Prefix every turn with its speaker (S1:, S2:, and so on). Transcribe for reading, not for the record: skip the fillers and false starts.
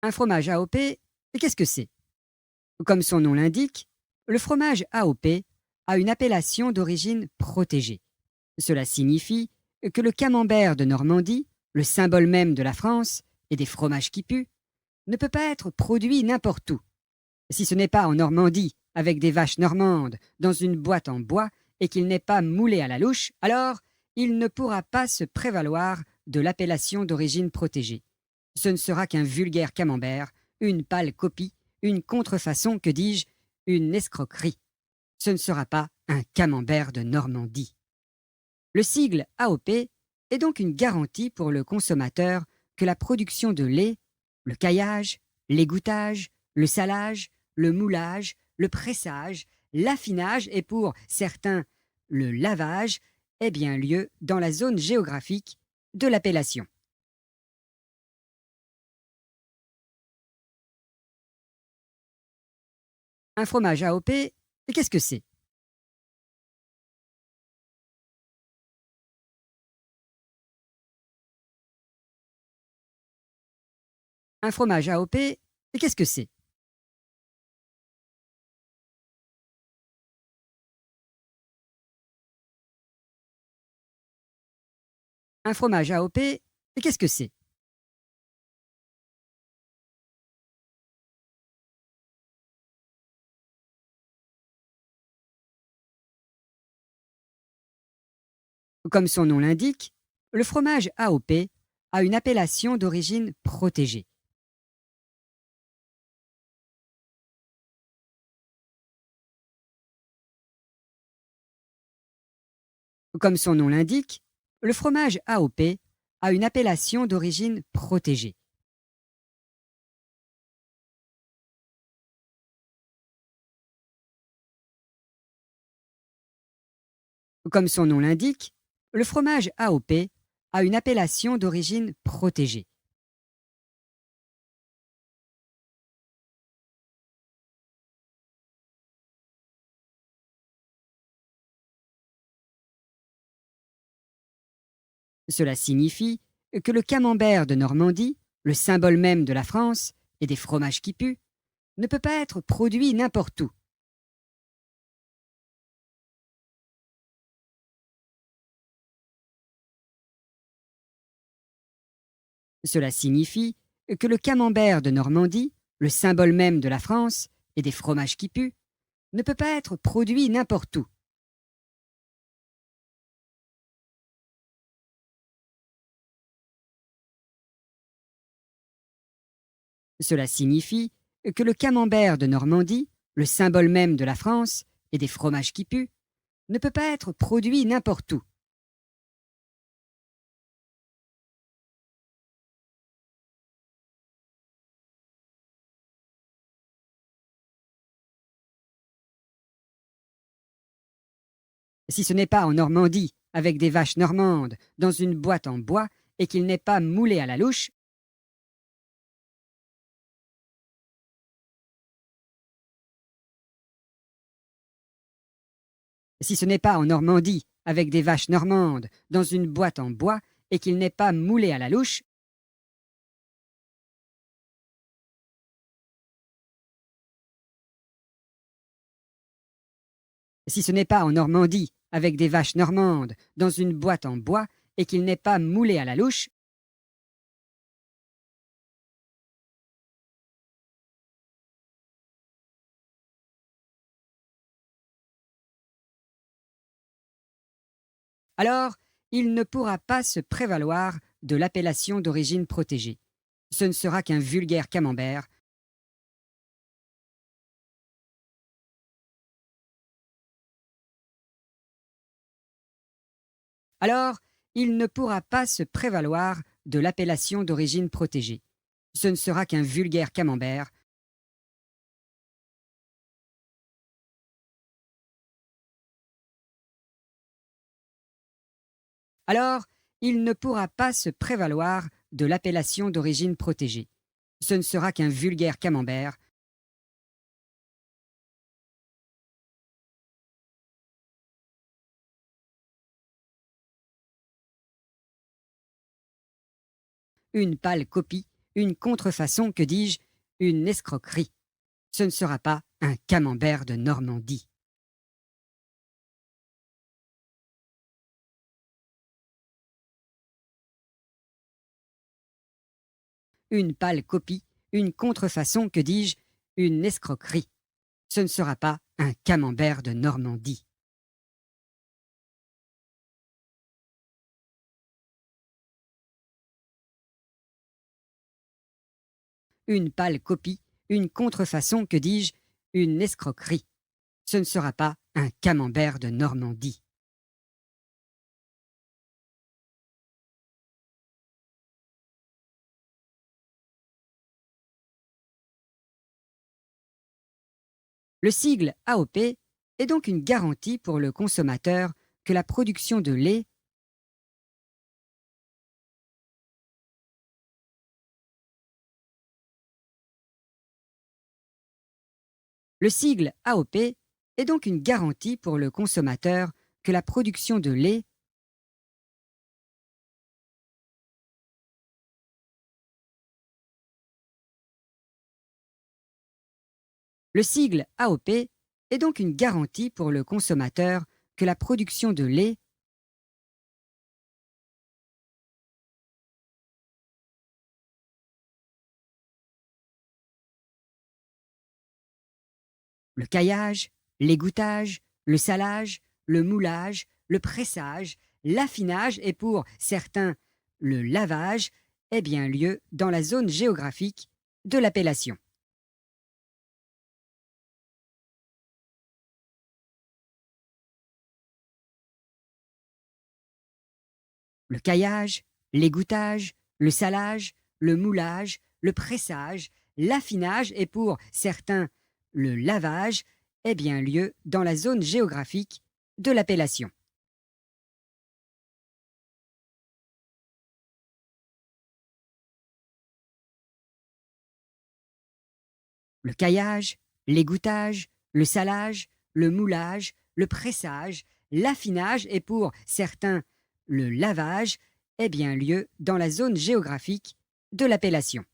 S1: Un fromage AOP, qu'est-ce que c'est? Comme son nom l'indique, le fromage AOP a une appellation d'origine protégée. Cela signifie que le camembert de Normandie, le symbole même de la France et des fromages qui puent, ne peut pas être produit n'importe où. Si ce n'est pas en Normandie, avec des vaches normandes, dans une boîte en bois, et qu'il n'est pas moulé à la louche, alors il ne pourra pas se prévaloir de l'appellation d'origine protégée. Ce ne sera qu'un vulgaire camembert, une pâle copie, une contrefaçon, que dis-je, une escroquerie. Ce ne sera pas un camembert de Normandie. Le sigle AOP est donc une garantie pour le consommateur que la production de lait, le caillage, l'égouttage, le salage, le moulage, le pressage, l'affinage et pour certains le lavage ait bien lieu dans la zone géographique de l'appellation. Un fromage AOP, qu'est-ce que c'est? Un fromage AOP, qu'est-ce que c'est? Un fromage AOP, qu'est-ce que c'est? Comme son nom l'indique, le fromage AOP a une appellation d'origine protégée. Comme son nom l'indique, le fromage AOP a une appellation d'origine protégée. Comme son nom l'indique, le fromage AOP a une appellation d'origine protégée. Cela signifie que le camembert de Normandie, le symbole même de la France et des fromages qui puent, ne peut pas être produit n'importe où. Cela signifie que le camembert de Normandie, le symbole même de la France et des fromages qui puent, ne peut pas être produit n'importe où. Cela signifie que le camembert de Normandie, le symbole même de la France et des fromages qui puent, ne peut pas être produit n'importe où. Si ce n'est pas en Normandie, avec des vaches normandes, dans une boîte en bois, et qu'il n'est pas moulé à la louche, si ce n'est pas en Normandie, avec des vaches normandes, dans une boîte en bois, et qu'il n'est pas moulé à la louche, si ce n'est pas en Normandie, avec des vaches normandes, dans une boîte en bois, et qu'il n'est pas moulé à la louche, alors il ne pourra pas se prévaloir de l'appellation d'origine protégée. Ce ne sera qu'un vulgaire camembert. Alors il ne pourra pas se prévaloir de l'appellation d'origine protégée. Ce ne sera qu'un vulgaire camembert. Alors il ne pourra pas se prévaloir de l'appellation d'origine protégée. Ce ne sera qu'un vulgaire camembert. Une pâle copie, une contrefaçon, que dis-je, une escroquerie. Ce ne sera pas un camembert de Normandie. Une pâle copie, une contrefaçon, que dis-je, une escroquerie. Ce ne sera pas un camembert de Normandie. Une pâle copie, une contrefaçon, que dis-je, une escroquerie. Ce ne sera pas un camembert de Normandie. Le sigle AOP est donc une garantie pour le consommateur que la production de lait Le sigle AOP est donc une garantie pour le consommateur que la production de lait Le sigle AOP est donc une garantie pour le consommateur que la production de lait Le caillage, l'égouttage, le salage, le moulage, le pressage, l'affinage et pour certains le lavage ait bien lieu dans la zone géographique de l'appellation. Le caillage, l'égouttage, le salage, le moulage, le pressage, l'affinage et pour certains le lavage ait bien lieu dans la zone géographique de l'appellation. Le caillage, l'égouttage, le salage, le moulage, le pressage, l'affinage et pour certains le lavage ait bien lieu dans la zone géographique de l'appellation.